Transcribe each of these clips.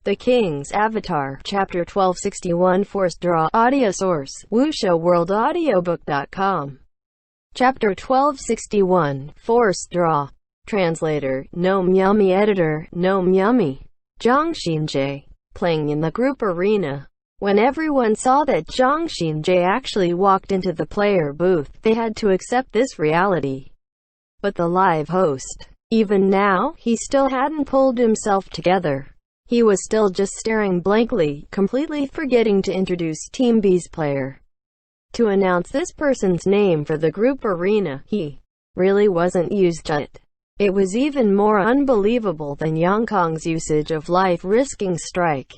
The King's Avatar, Chapter 1261 Forced Draw. Audio source, wushouworldaudiobook.com. Chapter 1261, Forced Draw. Translator, Gnome Yummy. Editor, Gnome Yummy. Zhang Xinjie. Playing in the group arena. When everyone saw that Zhang Xinjie actually walked into the player booth, they had to accept this reality. But the live host, even now, he still hadn't pulled himself together. He was still just staring blankly, completely forgetting to introduce Team B's player. To announce this person's name for the group arena, he really wasn't used to it. It was even more unbelievable than Yang Kong's usage of life-risking strike.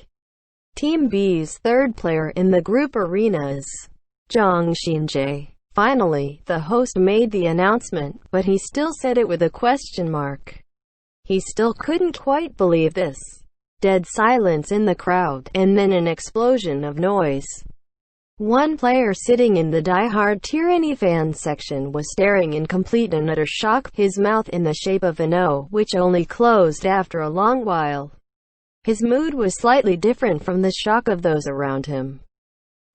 Team B's third player in the group arena is Zhang Xinjie. Finally, the host made the announcement, but he still said it with a question mark. He still couldn't quite believe this. Dead silence in the crowd, and then an explosion of noise. One player sitting in the Die-Hard Tyranny fans section was staring in complete and utter shock, his mouth in the shape of an O, which only closed after a long while. His mood was slightly different from the shock of those around him.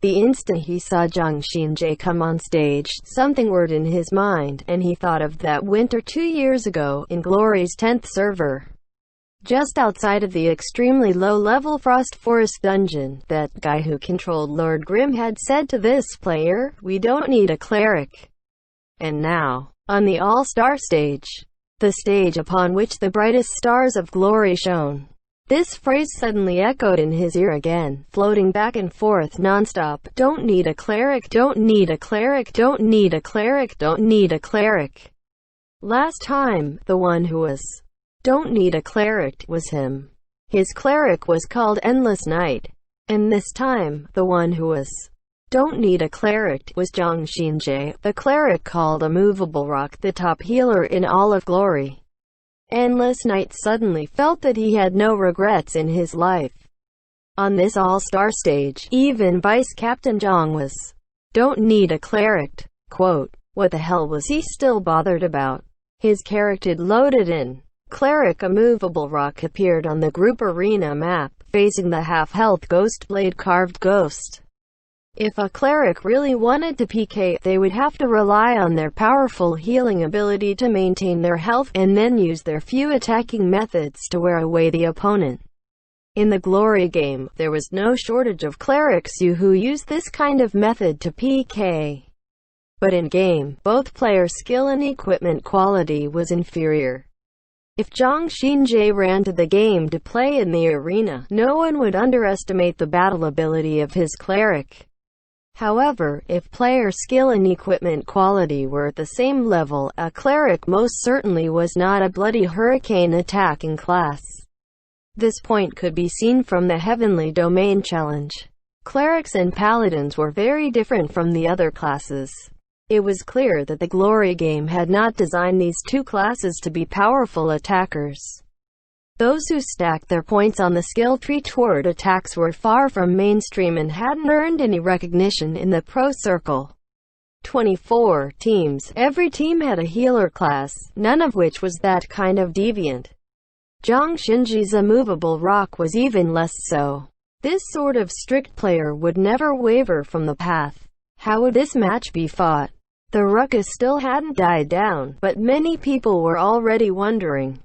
The instant he saw Zhang Xinjie come on stage, something whirred in his mind, and he thought of that winter 2 years ago, in Glory's 10th server. Just outside of the extremely low-level Frost Forest dungeon, that guy who controlled Lord Grimm had said to this player, "We don't need a cleric." And now, on the all-star stage, the stage upon which the brightest stars of glory shone, this phrase suddenly echoed in his ear again, floating back and forth non-stop. Don't need a cleric, don't need a cleric, don't need a cleric, don't need a cleric. Last time, the one who was "don't need a cleric" was him. His cleric was called Endless Night. And this time, the one who was "don't need a cleric" was Zhang Xinjie, the cleric called Immovable Rock, the top healer in all of Glory. Endless Night suddenly felt that he had no regrets in his life. On this all-star stage, even Vice Captain Zhang was "don't need a cleric." Quote, what the hell was he still bothered about? His character loaded in. Cleric Immovable Rock appeared on the group arena map, facing the half-health Ghostblade carved ghost. If a cleric really wanted to PK, they would have to rely on their powerful healing ability to maintain their health, and then use their few attacking methods to wear away the opponent. In the Glory game, there was no shortage of clerics who used this kind of method to PK. But in game, both player skill and equipment quality was inferior. If Zhang Xinjie ran to the game to play in the arena, no one would underestimate the battle ability of his cleric. However, if player skill and equipment quality were at the same level, a cleric most certainly was not a bloody hurricane attacking class. This point could be seen from the Heavenly Domain challenge. Clerics and paladins were very different from the other classes. It was clear that the Glory game had not designed these two classes to be powerful attackers. Those who stacked their points on the skill tree toward attacks were far from mainstream and hadn't earned any recognition in the pro circle. 24 teams. Every team had a healer class, none of which was that kind of deviant. Zhang Xinjie's Immovable Rock was even less so. This sort of strict player would never waver from the path. How would this match be fought? The ruckus still hadn't died down, but many people were already wondering.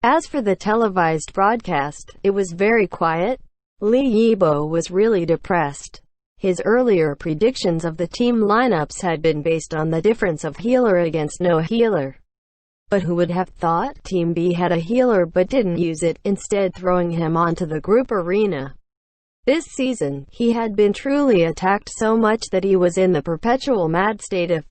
As for the televised broadcast, it was very quiet. Li Yibo was really depressed. His earlier predictions of the team lineups had been based on the difference of healer against no healer. But who would have thought Team B had a healer but didn't use it, instead throwing him onto the group arena? This season, he had been truly attacked so much that he was in the perpetual mad state of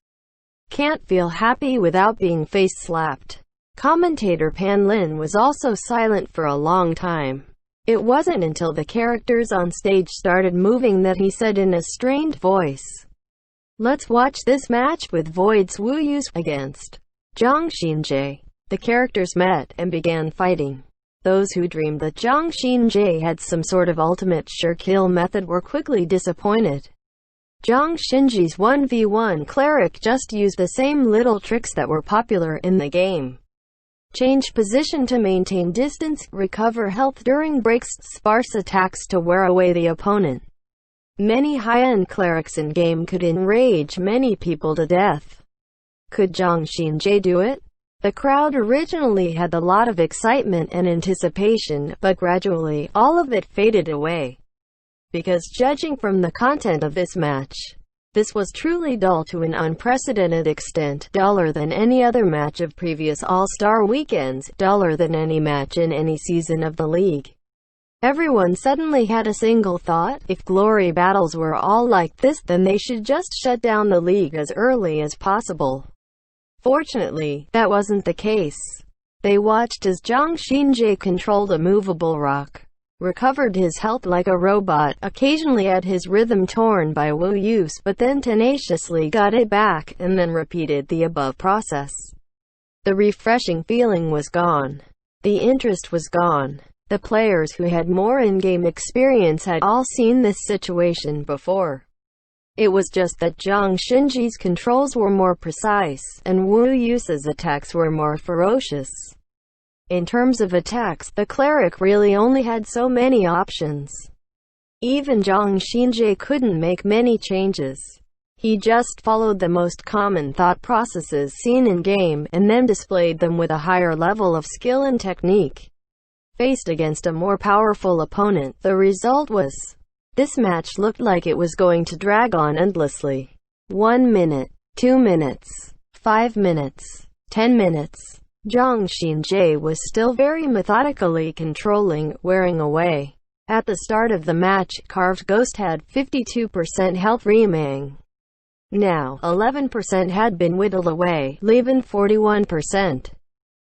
can't feel happy without being face-slapped. Commentator Pan Lin was also silent for a long time. It wasn't until the characters on stage started moving that he said in a strained voice, "Let's watch this match with Void's Wu Yu's against Zhang Xinjie." The characters met and began fighting. Those who dreamed that Zhang Xinjie had some sort of ultimate sure-kill method were quickly disappointed. Zhang Xinjie's 1v1 cleric just used the same little tricks that were popular in the game. change position to maintain distance, recover health during breaks, sparse attacks to wear away the opponent. Many high-end clerics in-game could enrage many people to death. Could Zhang Xinjie do it? The crowd originally had a lot of excitement and anticipation, but gradually, all of it faded away. Because judging from the content of this match, this was truly dull to an unprecedented extent, duller than any other match of previous All-Star weekends, duller than any match in any season of the league. Everyone suddenly had a single thought: if glory battles were all like this, then they should just shut down the league as early as possible. Fortunately, that wasn't the case. They watched as Zhang Xinjie controlled a movable rock, recovered his health like a robot, occasionally had his rhythm torn by Wu Yus, but then tenaciously got it back, and then repeated the above process. The refreshing feeling was gone. The interest was gone. The players who had more in-game experience had all seen this situation before. It was just that Zhang Xinjie's controls were more precise, and Wu Yus's attacks were more ferocious. In terms of attacks, the cleric really only had so many options. Even Zhang Xinjie couldn't make many changes. He just followed the most common thought processes seen in-game, and then displayed them with a higher level of skill and technique. Faced against a more powerful opponent, the result was, this match looked like it was going to drag on endlessly. 1 minute, 2 minutes, 5 minutes, 10 minutes. Zhang Xinjie was still very methodically controlling, wearing away. At the start of the match, Carved Ghost had 52% health remaining. Now, 11% had been whittled away, leaving 41%.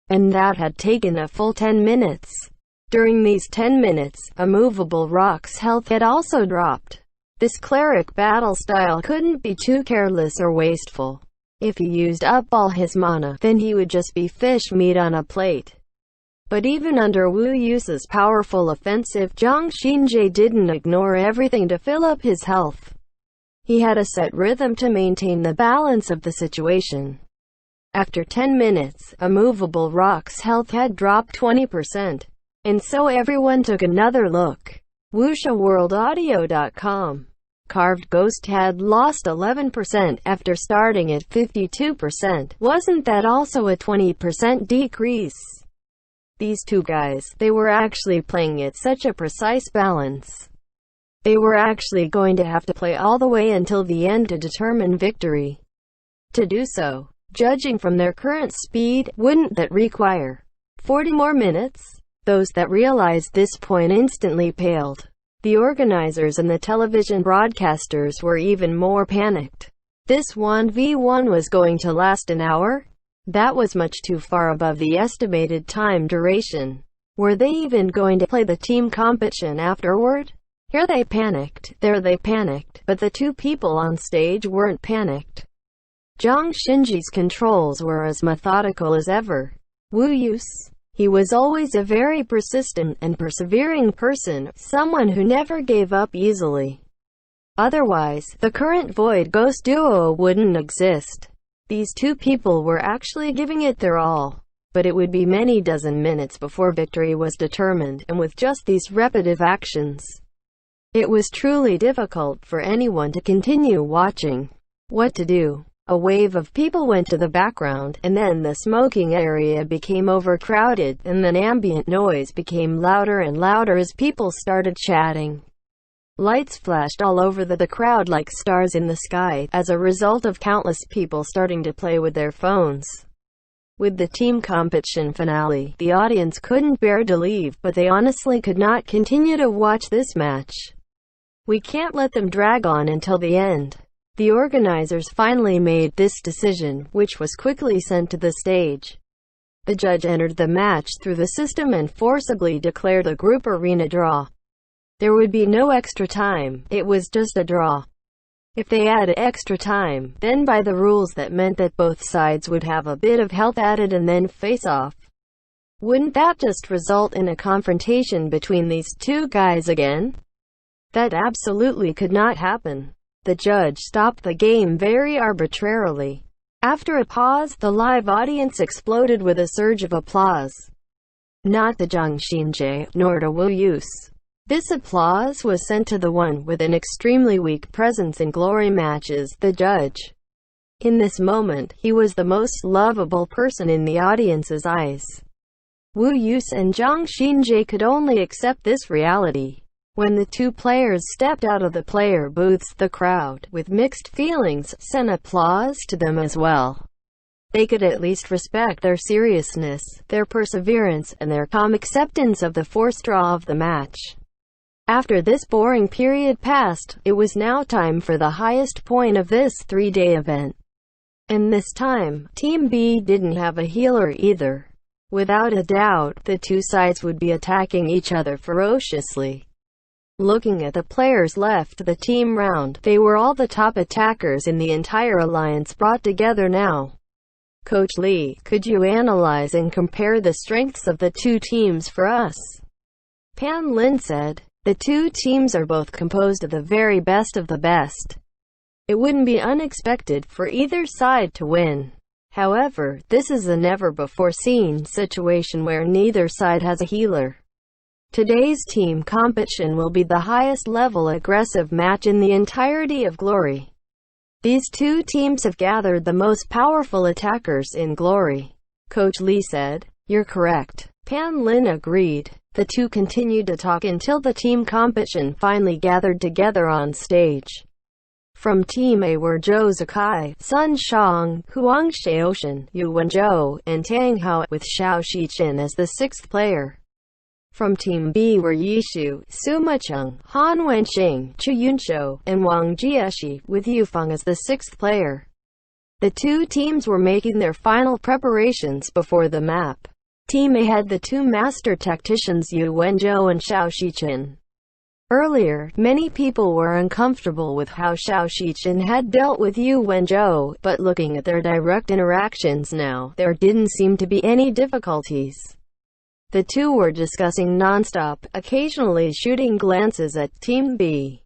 And that had taken a full 10 minutes. During these 10 minutes, a movable rock's health had also dropped. This cleric battle style couldn't be too careless or wasteful. If he used up all his mana, then he would just be fish meat on a plate. But even under Wu Yus's powerful offensive, Zhang Xinjie didn't ignore everything to fill up his health. He had a set rhythm to maintain the balance of the situation. After 10 minutes, a movable rock's health had dropped 20%. And so everyone took another look. WuxiaWorldAudio.com. Carved Ghost had lost 11% after starting at 52%. Wasn't that also a 20% decrease? These two guys, they were actually playing at such a precise balance. They were actually going to have to play all the way until the end to determine victory. To do so, judging from their current speed, wouldn't that require 40 more minutes? Those that realized this point instantly paled. The organizers and the television broadcasters were even more panicked. This 1v1 was going to last an hour? That was much too far above the estimated time duration. Were they even going to play the team competition afterward? Here they panicked, there they panicked, but the two people on stage weren't panicked. Zhang Xinjie's controls were as methodical as ever. Wu Yus, he was always a very persistent and persevering person, someone who never gave up easily. Otherwise, the current Void Ghost duo wouldn't exist. These two people were actually giving it their all. But it would be many dozen minutes before victory was determined, and with just these repetitive actions, it was truly difficult for anyone to continue watching. What to do? A wave of people went to the background, and then the smoking area became overcrowded, and then ambient noise became louder and louder as people started chatting. Lights flashed all over the crowd like stars in the sky, as a result of countless people starting to play with their phones. With the team competition finale, the audience couldn't bear to leave, but they honestly could not continue to watch this match. We can't let them drag on until the end. The organizers finally made this decision, which was quickly sent to the stage. The judge entered the match through the system and forcibly declared a group arena draw. There would be no extra time, it was just a draw. If they added extra time, then by the rules that meant that both sides would have a bit of health added and then face off. Wouldn't that just result in a confrontation between these two guys again? That absolutely could not happen. The judge stopped the game very arbitrarily. After a pause, the live audience exploded with a surge of applause. Not the Zhang Xinjie, nor to Wu Yus. This applause was sent to the one with an extremely weak presence in glory matches, the judge. In this moment, he was the most lovable person in the audience's eyes. Wu Yus and Zhang Xinjie could only accept this reality. When the two players stepped out of the player booths, the crowd, with mixed feelings, sent applause to them as well. They could at least respect their seriousness, their perseverance, and their calm acceptance of the forced draw of the match. After this boring period passed, it was now time for the highest point of this three-day event. And this time, Team B didn't have a healer either. Without a doubt, the two sides would be attacking each other ferociously. Looking at the players left the team round, they were all the top attackers in the entire alliance brought together now. Coach Lee, could you analyze and compare the strengths of the two teams for us? Pan Lin said. The two teams are both composed of the very best of the best. It wouldn't be unexpected for either side to win. However, this is a never-before-seen situation where neither side has a healer. Today's team competition will be the highest level aggressive match in the entirety of Glory. These two teams have gathered the most powerful attackers in Glory. Coach Lee said. You're correct. Pan Lin agreed. The two continued to talk until the team competition finally gathered together on stage. From Team A were Zhou Zikai, Sun Shang, Huang Xiaoshan, Yu Wenzhou, and Tang Hao, with Xiao Shiqin as the sixth player. From Team B were Yishu, Sima Cheng, Han Wenxing, Chu Yunshou, and Wang Jieshi, with Yufeng as the sixth player. The two teams were making their final preparations before the map. Team A had the two master tacticians Yu Wenzhou and Xiao Shiqin. Earlier, many people were uncomfortable with how Xiao Shiqin had dealt with Yu Wenzhou, but looking at their direct interactions now, there didn't seem to be any difficulties. The two were discussing non-stop, occasionally shooting glances at Team B.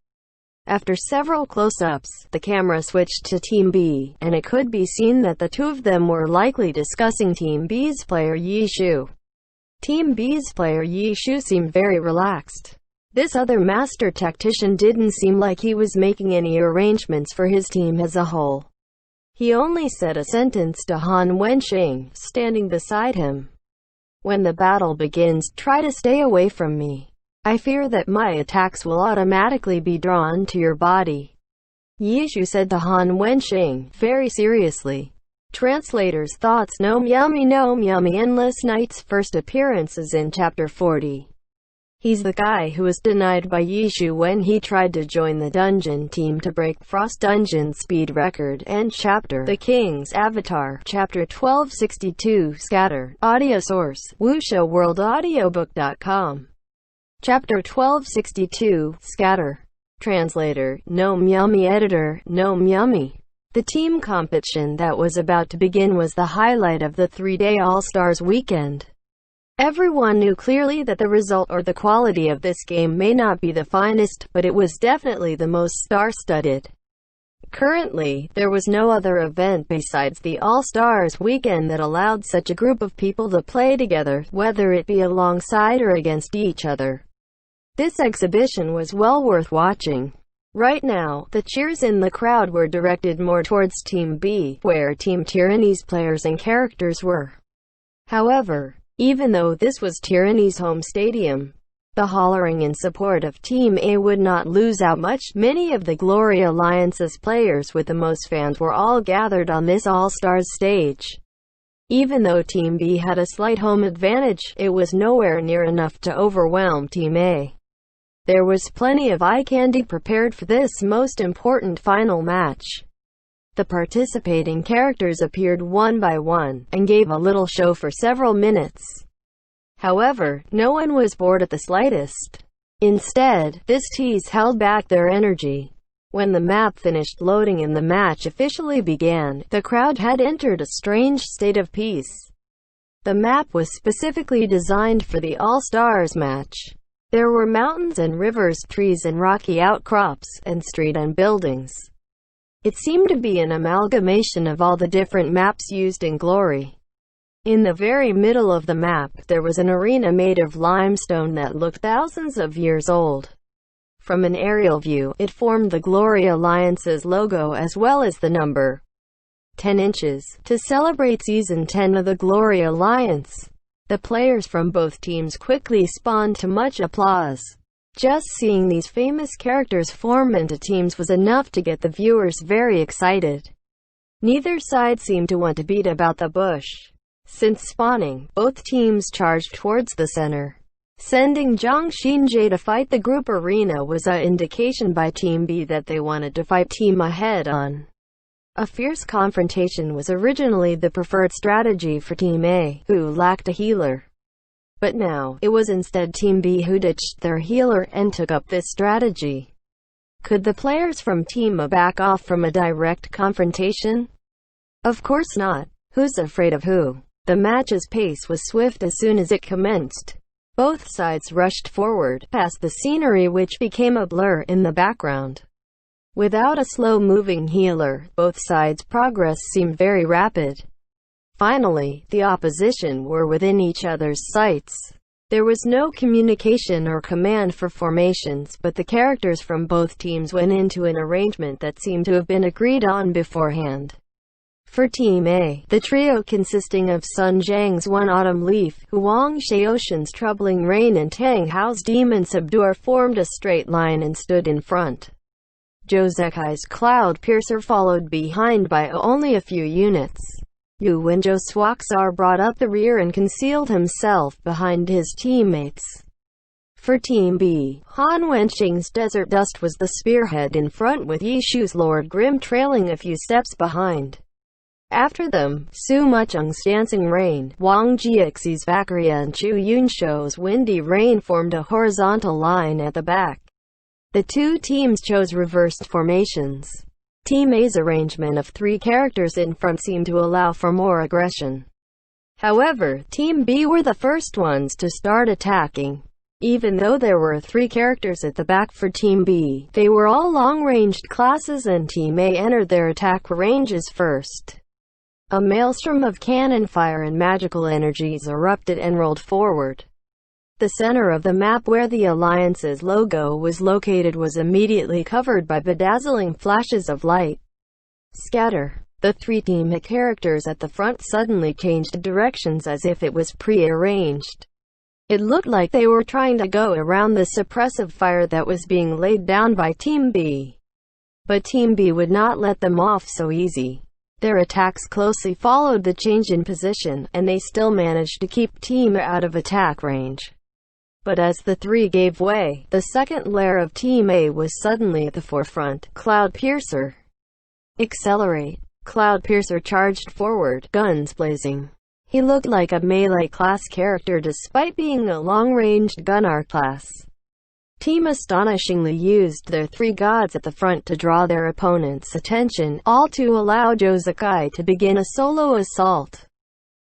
After several close-ups, the camera switched to Team B, and it could be seen that the two of them were likely discussing Team B's player Yishu. Team B's player Yishu seemed very relaxed. This other master tactician didn't seem like he was making any arrangements for his team as a whole. He only said a sentence to Han Wenxing, standing beside him. When the battle begins, try to stay away from me. I fear that my attacks will automatically be drawn to your body. Yishu said to Han Wenxing, very seriously. Translator's thoughts. Gnome Yummy Endless Night's first appearance is in Chapter 40. He's the guy who was denied by Yishu when he tried to join the dungeon team to break Frost Dungeon speed record, and Chapter The King's Avatar, Chapter 1262. Scatter. Audio source, wushouworldaudiobook.com. Chapter 1262, Scatter. Translator, Gnome Yummy. Editor, Gnome Yummy. The team competition that was about to begin was the highlight of the three-day All-Stars weekend. Everyone knew clearly that the result or the quality of this game may not be the finest, but it was definitely the most star-studded. Currently, there was no other event besides the All-Stars weekend that allowed such a group of people to play together, whether it be alongside or against each other. This exhibition was well worth watching. Right now, the cheers in the crowd were directed more towards Team B, where Team Tyranny's players and characters were. However, even though this was Tyranny's home stadium, the hollering in support of Team A would not lose out much. Many of the Glory Alliance's players with the most fans were all gathered on this All-Stars stage. Even though Team B had a slight home advantage, it was nowhere near enough to overwhelm Team A. There was plenty of eye candy prepared for this most important final match. The participating characters appeared one by one, and gave a little show for several minutes. However, no one was bored at the slightest. Instead, this tease held back their energy. When the map finished loading and the match officially began, the crowd had entered a strange state of peace. The map was specifically designed for the All-Stars match. There were mountains and rivers, trees and rocky outcrops, and streets and buildings. It seemed to be an amalgamation of all the different maps used in Glory. In the very middle of the map, there was an arena made of limestone that looked thousands of years old. From an aerial view, it formed the Glory Alliance's logo as well as the number 10 inches, to celebrate Season 10 of the Glory Alliance. The players from both teams quickly spawned to much applause. Just seeing these famous characters form into teams was enough to get the viewers very excited. Neither side seemed to want to beat about the bush. Since spawning, both teams charged towards the center. Sending Zhang Xinjie to fight the group arena was an indication by Team B that they wanted to fight Team A head-on. A fierce confrontation was originally the preferred strategy for Team A, who lacked a healer. But now, it was instead Team B who ditched their healer and took up this strategy. Could the players from Team A back off from a direct confrontation? Of course not. Who's afraid of who? The match's pace was swift as soon as it commenced. Both sides rushed forward, past the scenery which became a blur in the background. Without a slow-moving healer, both sides' progress seemed very rapid. Finally, the opposition were within each other's sights. There was no communication or command for formations, but the characters from both teams went into an arrangement that seemed to have been agreed on beforehand. For Team A, the trio consisting of Sun Zhang's One Autumn Leaf, Huang Xiaoshan's Troubling Rain and Tang Hao's Demon Subduer formed a straight line and stood in front. Zhou Zekai's Cloud Piercer followed behind by only a few units. Yu Wenzhou Swaxar brought up the rear and concealed himself behind his teammates. For Team B, Han Wenqing's Desert Dust was the spearhead in front with Yishu's Lord Grim trailing a few steps behind. After them, Su Mucheng's Dancing Rain, Wang Jiaxi's Valkyria and Chu Yunshou's Windy Rain formed a horizontal line at the back. The two teams chose reversed formations. Team A's arrangement of 3 characters in front seemed to allow for more aggression. However, Team B were the first ones to start attacking. Even though there were 3 characters at the back for Team B, they were all long-ranged classes and Team A entered their attack ranges first. A maelstrom of cannon fire and magical energies erupted and rolled forward. The center of the map where the Alliance's logo was located was immediately covered by bedazzling flashes of light. Scatter. The 3 team characters at the front suddenly changed directions as if it was pre-arranged. It looked like they were trying to go around the suppressive fire that was being laid down by Team B. But Team B would not let them off so easy. Their attacks closely followed the change in position, and they still managed to keep Team A out of attack range. But as the 3 gave way, the second layer of Team A was suddenly at the forefront. Cloud Piercer. Accelerate. Cloud Piercer charged forward, guns blazing. He looked like a melee-class character despite being a long-ranged gunner class. Team astonishingly used their 3 gods at the front to draw their opponent's attention, all to allow Zhou Zekai to begin a solo assault.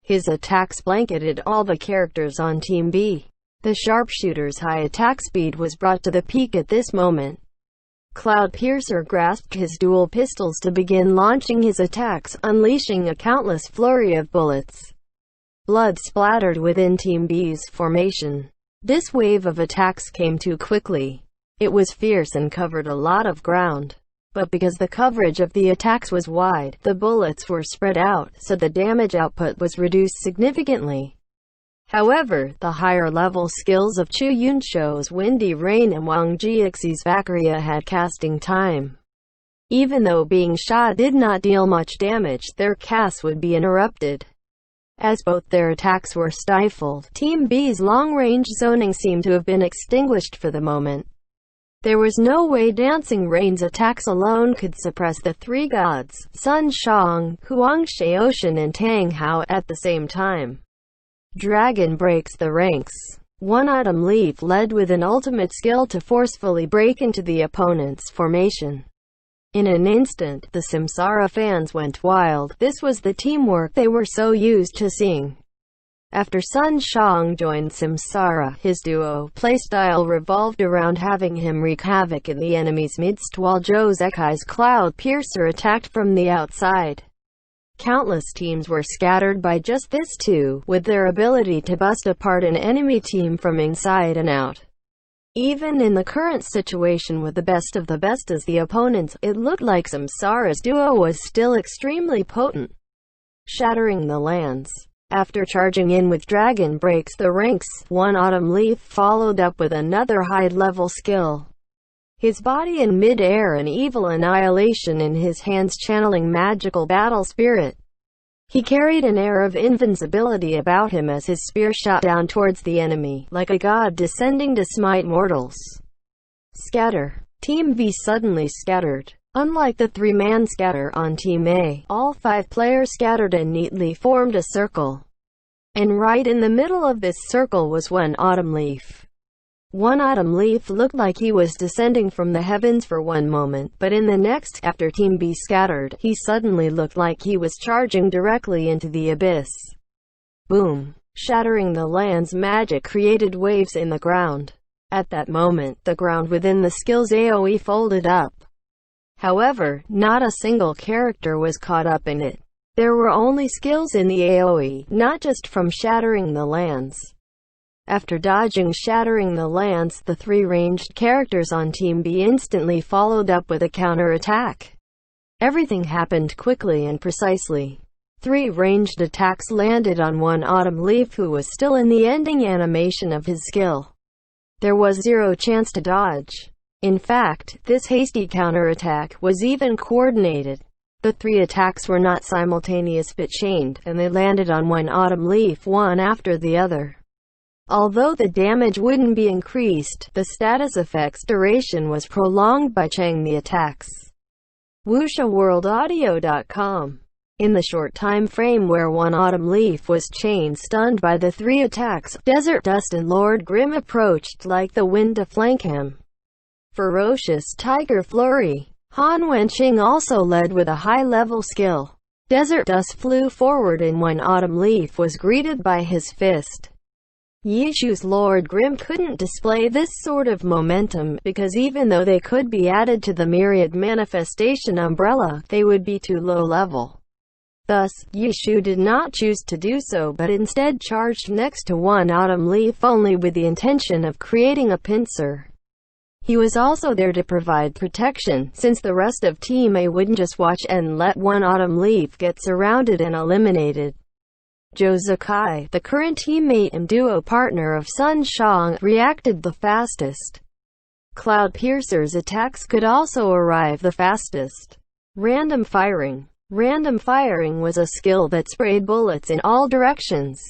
His attacks blanketed all the characters on Team B. The sharpshooter's high attack speed was brought to the peak at this moment. Cloud Piercer grasped his dual pistols to begin launching his attacks, unleashing a countless flurry of bullets. Blood splattered within Team B's formation. This wave of attacks came too quickly. It was fierce and covered a lot of ground. But because the coverage of the attacks was wide, the bullets were spread out, so the damage output was reduced significantly. However, the higher-level skills of Chu Yunshou's Windy Rain and Wang Jiaxi's Valkyria had casting time. Even though being shot did not deal much damage, their casts would be interrupted. As both their attacks were stifled, Team B's long-range zoning seemed to have been extinguished for the moment. There was no way Dancing Rain's attacks alone could suppress the 3 gods, Sun Shang, Huang Xiaoshan and Tang Hao, at the same time. Dragon breaks the ranks. One Autumn Leaf led with an ultimate skill to forcefully break into the opponent's formation. In an instant, the Samsara fans went wild. This was the teamwork they were so used to seeing. After Sun Shang joined Samsara, his duo playstyle revolved around having him wreak havoc in the enemy's midst while Zhou Zekai's Cloud Piercer attacked from the outside. Countless teams were scattered by just this two, with their ability to bust apart an enemy team from inside and out. Even in the current situation with the best of the best as the opponents, it looked like Samsara's duo was still extremely potent. Shattering the lands. After charging in with Dragon Breaks the Ranks, one Autumn Leaf followed up with another high-level skill. His body in mid-air and evil annihilation in his hands channeling magical battle spirit. He carried an air of invincibility about him as his spear shot down towards the enemy, like a god descending to smite mortals. Scatter. Team B suddenly scattered. Unlike the three-man scatter on Team A, all 5 players scattered and neatly formed a circle. And right in the middle of this circle was one Autumn Leaf. One Autumn Leaf looked like he was descending from the heavens for one moment, but in the next, after Team B scattered, he suddenly looked like he was charging directly into the abyss. Boom! Shattering the land's magic created waves in the ground. At that moment, the ground within the skill's AoE folded up. However, not a single character was caught up in it. There were only skills in the AoE, not just from shattering the lands. After dodging shattering the lands, the 3 ranged characters on Team B instantly followed up with a counter-attack. Everything happened quickly and precisely. 3 ranged attacks landed on one Autumn Leaf who was still in the ending animation of his skill. There was zero chance to dodge. In fact, this hasty counterattack was even coordinated. The 3 attacks were not simultaneous but chained, and they landed on one Autumn Leaf one after the other. Although the damage wouldn't be increased, the status effect's duration was prolonged by chaining the attacks. WuxiaWorldAudio.com. In the short time frame where one Autumn Leaf was chained stunned by the 3 attacks, Desert Dust and Lord Grim approached like the wind to flank him. Ferocious Tiger Flurry. Han Wenqing also led with a high-level skill. Desert Dust flew forward and one Autumn Leaf was greeted by his fist. Yishu's Lord Grim couldn't display this sort of momentum, because even though they could be added to the Myriad Manifestation umbrella, they would be too low-level. Thus, Yishu did not choose to do so but instead charged next to one Autumn Leaf only with the intention of creating a pincer. He was also there to provide protection, since the rest of Team A wouldn't just watch and let one Autumn Leaf get surrounded and eliminated. Zhou Zekai, the current teammate and duo partner of Sun Shang, reacted the fastest. Cloud Piercer's attacks could also arrive the fastest. Random firing. Random firing was a skill that sprayed bullets in all directions.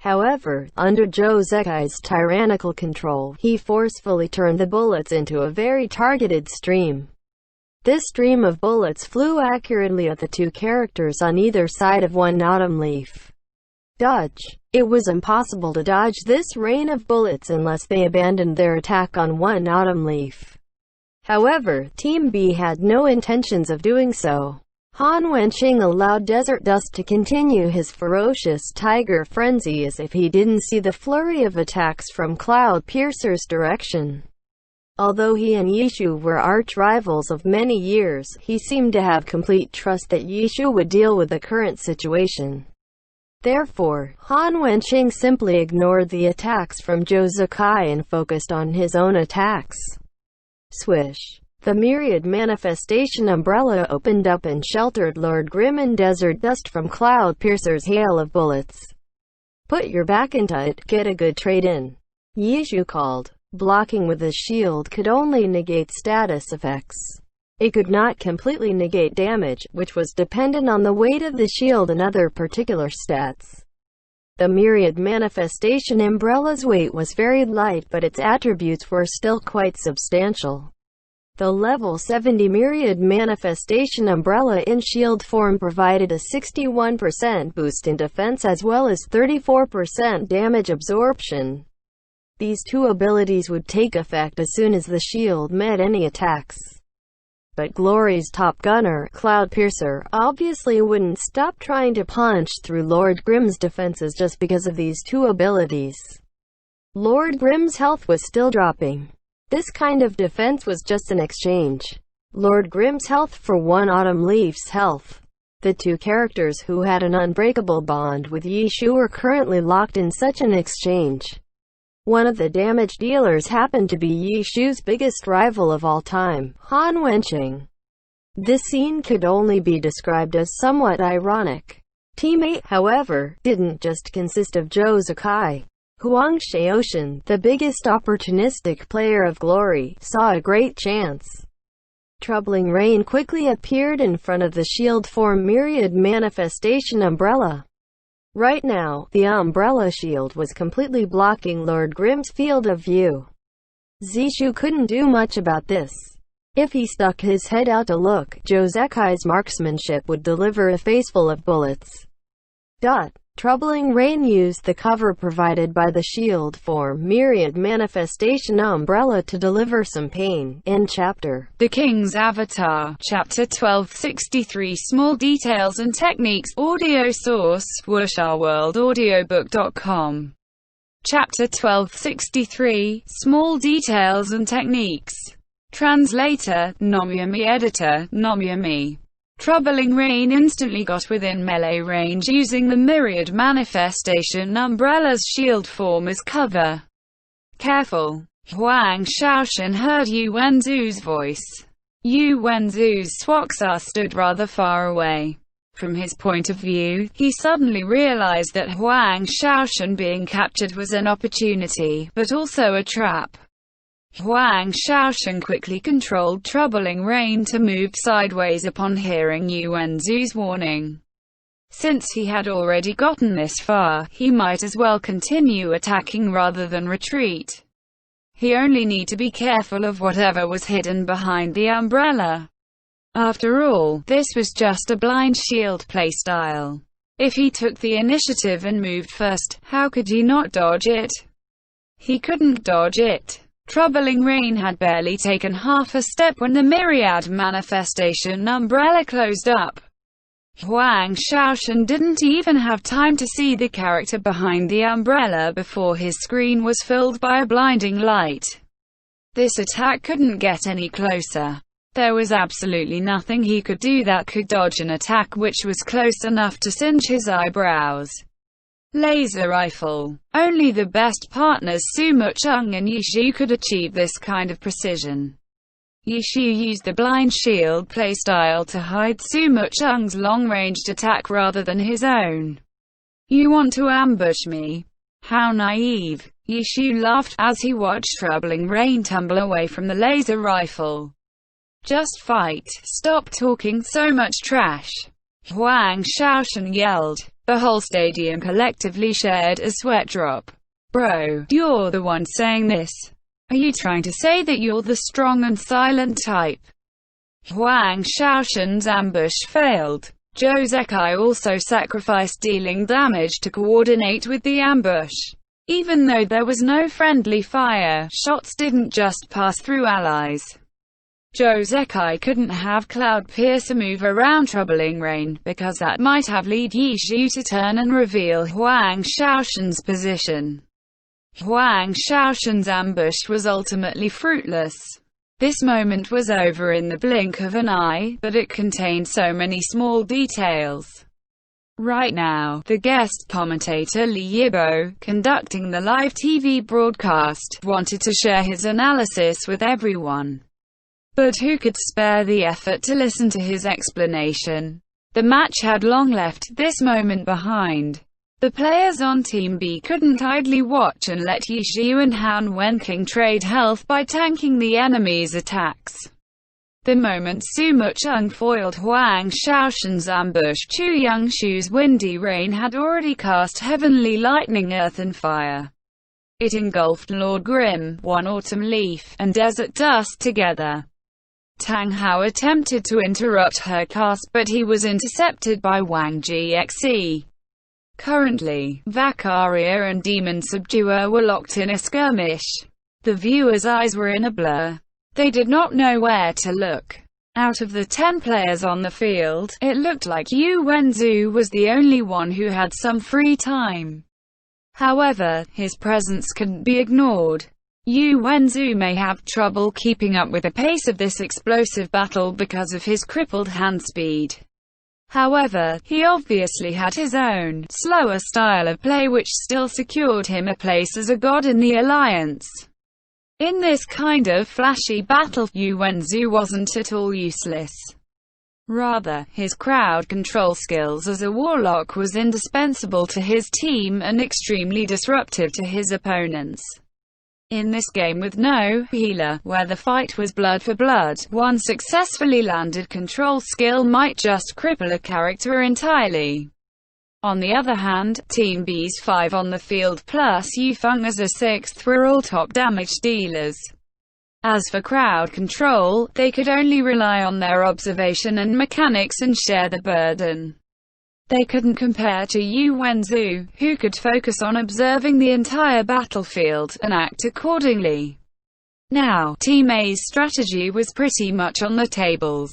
However, under Zhou Zekai's tyrannical control, he forcefully turned the bullets into a very targeted stream. This stream of bullets flew accurately at the 2 characters on either side of one Autumn Leaf. Dodge. It was impossible to dodge this rain of bullets unless they abandoned their attack on one Autumn Leaf. However, Team B had no intentions of doing so. Han Wenqing allowed Desert Dust to continue his ferocious tiger frenzy as if he didn't see the flurry of attacks from Cloud Piercer's direction. Although he and Yishu were arch-rivals of many years, he seemed to have complete trust that Yishu would deal with the current situation. Therefore, Han Wenqing simply ignored the attacks from Zhou Zekai and focused on his own attacks. Swish. The Myriad Manifestation umbrella opened up and sheltered Lord Grim and Desert Dust from Cloud Piercer's hail of bullets. "Put your back into it, get a good trade in," Yishu called. Blocking with a shield could only negate status effects. It could not completely negate damage, which was dependent on the weight of the shield and other particular stats. The Myriad Manifestation umbrella's weight was very light, but its attributes were still quite substantial. The level 70 Myriad Manifestation umbrella in shield form provided a 61% boost in defense as well as 34% damage absorption. These 2 abilities would take effect as soon as the shield met any attacks. But Glory's top gunner, Cloudpiercer, obviously wouldn't stop trying to punch through Lord Grimm's defenses just because of these two abilities. Lord Grimm's health was still dropping. This kind of defense was just an exchange. Lord Grimm's health for one Autumn Leaf's health. The two characters who had an unbreakable bond with Yishu were currently locked in such an exchange. One of the damage dealers happened to be Yishu's biggest rival of all time, Han Wenqing. This scene could only be described as somewhat ironic. Teammate, however, didn't just consist of Zhou Zakai. Huang Xiaoshan, the biggest opportunistic player of Glory, saw a great chance. Troubling Rain quickly appeared in front of the shield form Myriad Manifestation Umbrella. Right now, the umbrella shield was completely blocking Lord Grimm's field of view. Zishu couldn't do much about this. If he stuck his head out to look, Zhou Zekai's marksmanship would deliver a face full of bullets. Troubling Rain used the cover provided by the shield form Myriad Manifestation Umbrella to deliver some pain. End chapter. The King's Avatar, Chapter 1263. Small Details and Techniques. Audio source, wushaworldaudiobook.com. Chapter 1263. Small Details and Techniques. Translator, Nomyami. Editor, Nomyami. Troubling Rain instantly got within melee range using the Myriad Manifestation Umbrella's shield form as cover. Careful! Huang Xiaoshan heard Yu Wenzu's voice. Yu Wenzu's Swaxa stood rather far away. From his point of view, he suddenly realized that Huang Xiaoshan being captured was an opportunity, but also a trap. Huang Xiaoshan quickly controlled Troubling Rain to move sideways upon hearing Yu Wenzu's warning. Since he had already gotten this far, he might as well continue attacking rather than retreat. He only need to be careful of whatever was hidden behind the umbrella. After all, this was just a blind shield playstyle. If he took the initiative and moved first, how could he not dodge it? He couldn't dodge it. Troubling Rain had barely taken half a step when the Myriad Manifestation Umbrella closed up. Huang Xiaoshan didn't even have time to see the character behind the umbrella before his screen was filled by a blinding light. This attack couldn't get any closer. There was absolutely nothing he could do that could dodge an attack which was close enough to singe his eyebrows. Laser rifle. Only the best partners Sumo Chung and Yishu could achieve this kind of precision. Yishu used the blind shield playstyle to hide Sumo Chung's long-ranged attack rather than his own. You want to ambush me? How naive. Yishu laughed as he watched Troubling Rain tumble away from the laser rifle. Just fight. Stop talking so much trash. Huang Xiaoshan yelled. The whole stadium collectively shared a sweat drop. Bro, you're the one saying this. Are you trying to say that you're the strong and silent type? Huang Xiaoshan's ambush failed. Zhou Zekai also sacrificed dealing damage to coordinate with the ambush. Even though there was no friendly fire, shots didn't just pass through allies. Zhou Zekai couldn't have Cloudpiercer move around Troubling Rain, because that might have led Yishu to turn and reveal Huang Xiaoshan's position. Huang Xiaoshan's ambush was ultimately fruitless. This moment was over in the blink of an eye, but it contained so many small details. Right now, the guest commentator Li Yibo, conducting the live TV broadcast, wanted to share his analysis with everyone. But who could spare the effort to listen to his explanation? The match had long left this moment behind. The players on Team B couldn't idly watch and let Yishu and Han Wenqing trade health by tanking the enemy's attacks. The moment Sumo Chung foiled Huang Xiaoshan's ambush, Chu Yongshu's Windy Rain had already cast Heavenly Lightning, Earth and Fire. It engulfed Lord Grimm, One Autumn Leaf, and Desert Dust together. Tang Hao attempted to interrupt her cast, but he was intercepted by Wang Gxe. Currently, Vacaria and Demon Subduer were locked in a skirmish. The viewers' eyes were in a blur. They did not know where to look. Out of the 10 players on the field, it looked like Yu Wenzu was the only one who had some free time. However, his presence couldn't be ignored. Yu Wenzu may have trouble keeping up with the pace of this explosive battle because of his crippled hand speed. However, he obviously had his own, slower style of play which still secured him a place as a god in the alliance. In this kind of flashy battle, Yu Wenzu wasn't at all useless. Rather, his crowd control skills as a warlock was indispensable to his team and extremely disruptive to his opponents. In this game with no healer, where the fight was blood for blood, one successfully landed control skill might just cripple a character entirely. On the other hand, Team B's 5 on the field plus Yufeng as a 6th were all top damage dealers. As for crowd control, they could only rely on their observation and mechanics and share the burden. They couldn't compare to Yu Wenzu, who could focus on observing the entire battlefield, and act accordingly. Now, Team A's strategy was pretty much on the tables.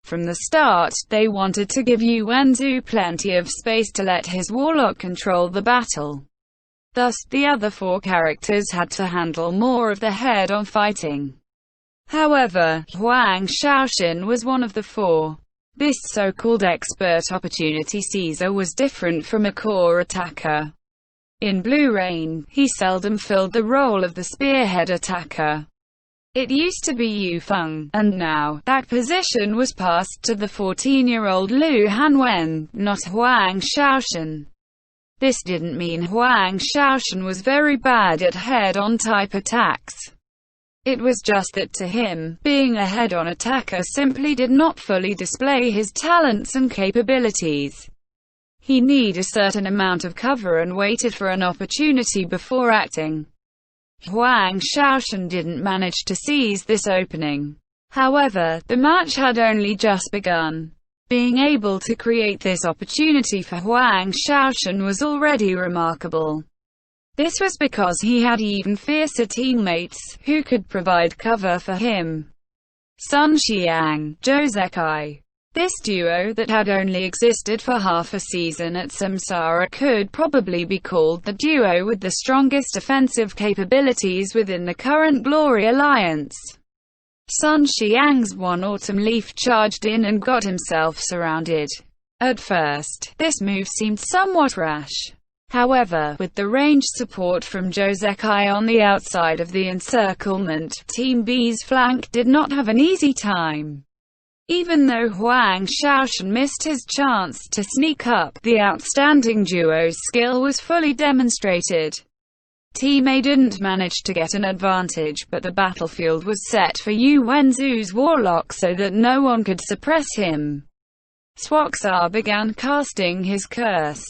From the start, they wanted to give Yu Wenzu plenty of space to let his warlock control the battle. Thus, the other 4 characters had to handle more of the head-on fighting. However, Huang Shaoxin was one of the 4. This so-called expert opportunity seizer was different from a core attacker. In Blue Rain, he seldom filled the role of the spearhead attacker. It used to be Yufeng, and now, that position was passed to the 14-year-old Lu Hanwen, not Huang Shaoxin. This didn't mean Huang Shaoxin was very bad at head-on type attacks. It was just that to him, being a head-on attacker simply did not fully display his talents and capabilities. He needed a certain amount of cover and waited for an opportunity before acting. Huang Shaoxin didn't manage to seize this opening. However, the match had only just begun. Being able to create this opportunity for Huang Shaoxin was already remarkable. This was because he had even fiercer teammates, who could provide cover for him. Sun Xiang, Zhou Zekai. This duo, that had only existed for half a season at Samsara, could probably be called the duo with the strongest offensive capabilities within the current Glory Alliance. Sun Xiang's one autumn leaf charged in and got himself surrounded. At first, this move seemed somewhat rash. However, with the ranged support from Zhou Zekai on the outside of the encirclement, Team B's flank did not have an easy time. Even though Huang Shaoxin missed his chance to sneak up, the outstanding duo's skill was fully demonstrated. Team A didn't manage to get an advantage, but the battlefield was set for Yu Wenzu's warlock so that no one could suppress him. Swaxar began casting his curse.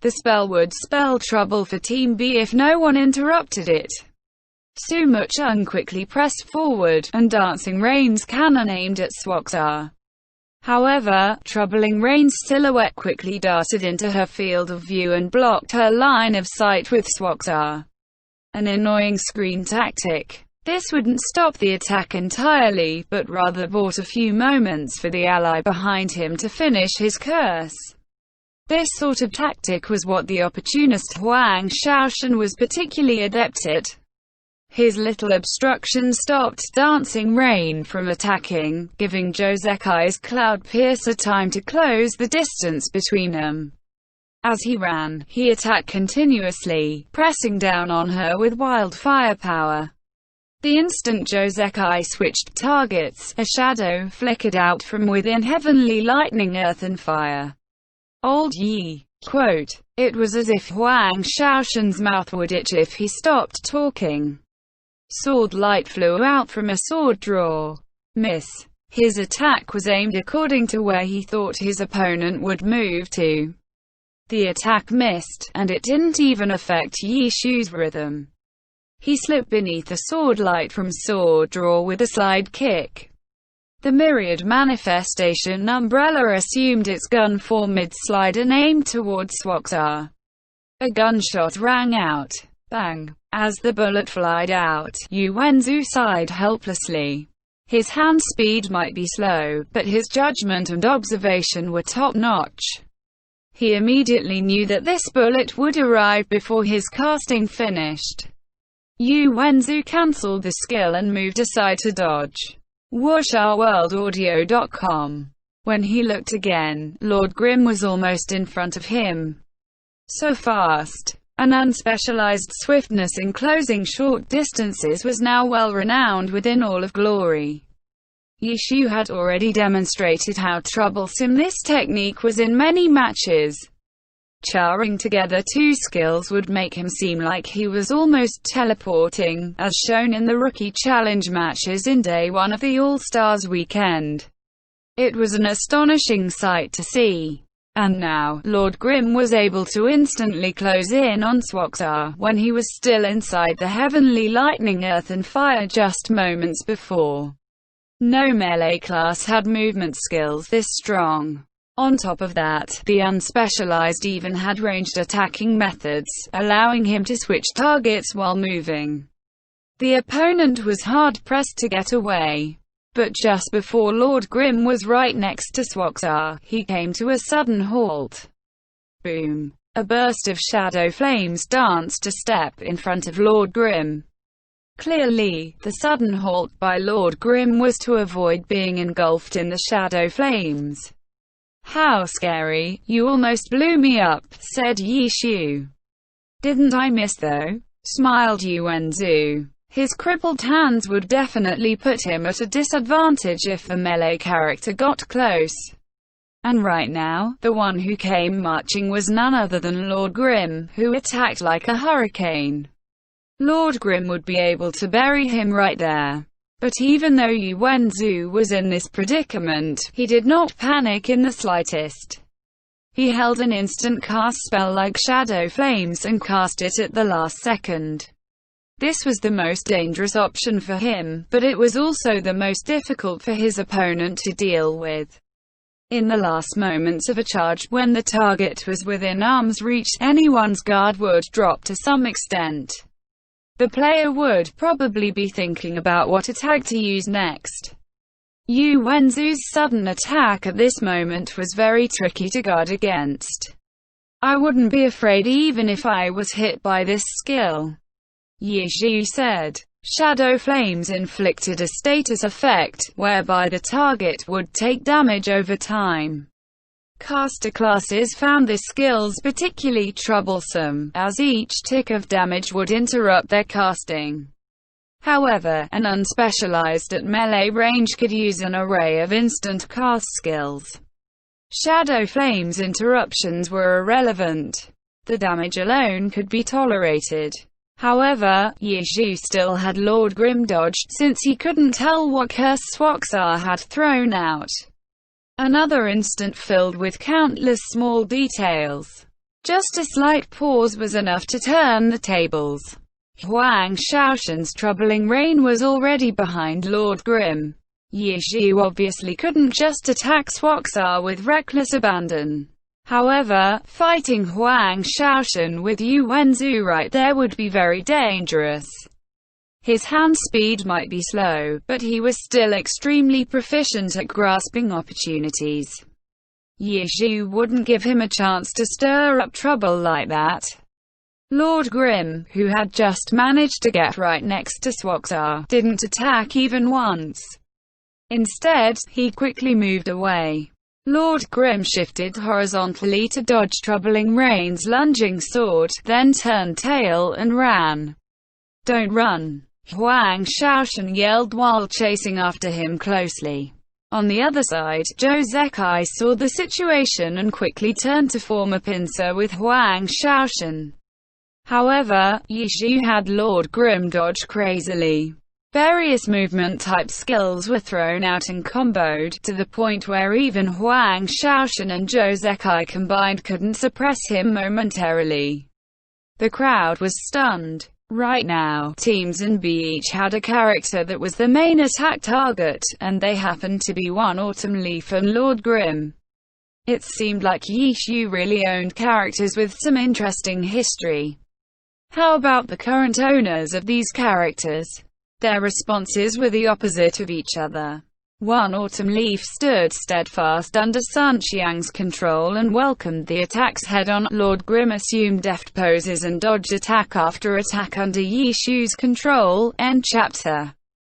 The spell would spell trouble for Team B if no one interrupted it. Su Mucheng quickly pressed forward, and Dancing Rain's cannon aimed at Swaxar. However, Troubling Rain's silhouette quickly darted into her field of view and blocked her line of sight with Swaxar. An annoying screen tactic. This wouldn't stop the attack entirely, but rather bought a few moments for the ally behind him to finish his curse. This sort of tactic was what the opportunist Huang Shaoxin was particularly adept at. His little obstruction stopped Dancing Rain from attacking, giving Zhou Zekai's Cloud Piercer time to close the distance between them. As he ran, he attacked continuously, pressing down on her with wild firepower. The instant Zhou Zekai switched targets, a shadow flickered out from within Heavenly Lightning, Earth and Fire. Old Yi. Quote, "It was as if Huang Shaoxin's mouth would itch if he stopped talking." Sword light flew out from a sword drawer. Miss. His attack was aimed according to where he thought his opponent would move to. The attack missed, and it didn't even affect Yi Shu's rhythm. He slipped beneath a sword light from sword drawer with a slide kick. The myriad manifestation umbrella assumed its gun form mid-slide and aimed towards Swaxar. A gunshot rang out. Bang! As the bullet flied out, Yu Wenzu sighed helplessly. His hand speed might be slow, but his judgment and observation were top-notch. He immediately knew that this bullet would arrive before his casting finished. Yu Wenzu cancelled the skill and moved aside to dodge. WuxaWorldAudio.com. When he looked again, Lord Grimm was almost in front of him. So fast. An unspecialized swiftness in closing short distances was now well renowned within all of Glory. Yishu had already demonstrated how troublesome this technique was in many matches. Charring together two skills would make him seem like he was almost teleporting, as shown in the Rookie Challenge matches in Day 1 of the All-Stars weekend. It was an astonishing sight to see. And now, Lord Grimm was able to instantly close in on Swaxar, when he was still inside the heavenly lightning earth and fire just moments before. No melee class had movement skills this strong. On top of that, the unspecialized even had ranged attacking methods, allowing him to switch targets while moving. The opponent was hard-pressed to get away. But just before Lord Grimm was right next to Swaxar, he came to a sudden halt. Boom! A burst of shadow flames danced a step in front of Lord Grimm. Clearly, the sudden halt by Lord Grimm was to avoid being engulfed in the shadow flames. "How scary, you almost blew me up," said Yishu. "Didn't I miss though?" smiled Yu Wenzu. His crippled hands would definitely put him at a disadvantage if the melee character got close. And right now, the one who came marching was none other than Lord Grimm, who attacked like a hurricane. Lord Grimm would be able to bury him right there. But even though Yu Wenzu was in this predicament, he did not panic in the slightest. He held an instant cast spell like Shadow Flames and cast it at the last second. This was the most dangerous option for him, but it was also the most difficult for his opponent to deal with. In the last moments of a charge, when the target was within arm's reach, anyone's guard would drop to some extent. The player would probably be thinking about what attack to use next. Yu Wenzu's sudden attack at this moment was very tricky to guard against. "I wouldn't be afraid even if I was hit by this skill," Yishu said. Shadow Flames inflicted a status effect, whereby the target would take damage over time. Caster classes found this skills particularly troublesome, as each tick of damage would interrupt their casting. However, an unspecialized at melee range could use an array of instant cast skills. Shadow Flames interruptions were irrelevant. The damage alone could be tolerated. However, Yishu still had Lord Grimm dodged, since he couldn't tell what curse Swaxar had thrown out. Another instant filled with countless small details. Just a slight pause was enough to turn the tables. Huang Shaoshan's troubling rain was already behind Lord Grimm. Yishu obviously couldn't just attack Swaxar with reckless abandon. However, fighting Huang Shaoshan with Yu Wenzu right there would be very dangerous. His hand speed might be slow, but he was still extremely proficient at grasping opportunities. Yishu wouldn't give him a chance to stir up trouble like that. Lord Grimm, who had just managed to get right next to Swaxar, didn't attack even once. Instead, he quickly moved away. Lord Grimm shifted horizontally to dodge Troubling Rain's lunging sword, then turned tail and ran. "Don't run!" Huang Shaoshan yelled while chasing after him closely. On the other side, Zhou Zekai saw the situation and quickly turned to form a pincer with Huang Shaoshan. However, Yishu had Lord Grimm dodge crazily. Various movement-type skills were thrown out and comboed, to the point where even Huang Shaoshan and Zhou Zekai combined couldn't suppress him momentarily. The crowd was stunned. Right now, Teams in B each had a character that was the main attack target, and they happened to be one Autumn Leaf and Lord Grimm. It seemed like Yishu really owned characters with some interesting history. How about the current owners of these characters? Their responses were the opposite of each other. One Autumn Leaf stood steadfast under Sun Xiang's control and welcomed the attacks head-on. Lord Grim assumed deft poses and dodged attack after attack under Yi Shu's control. End chapter.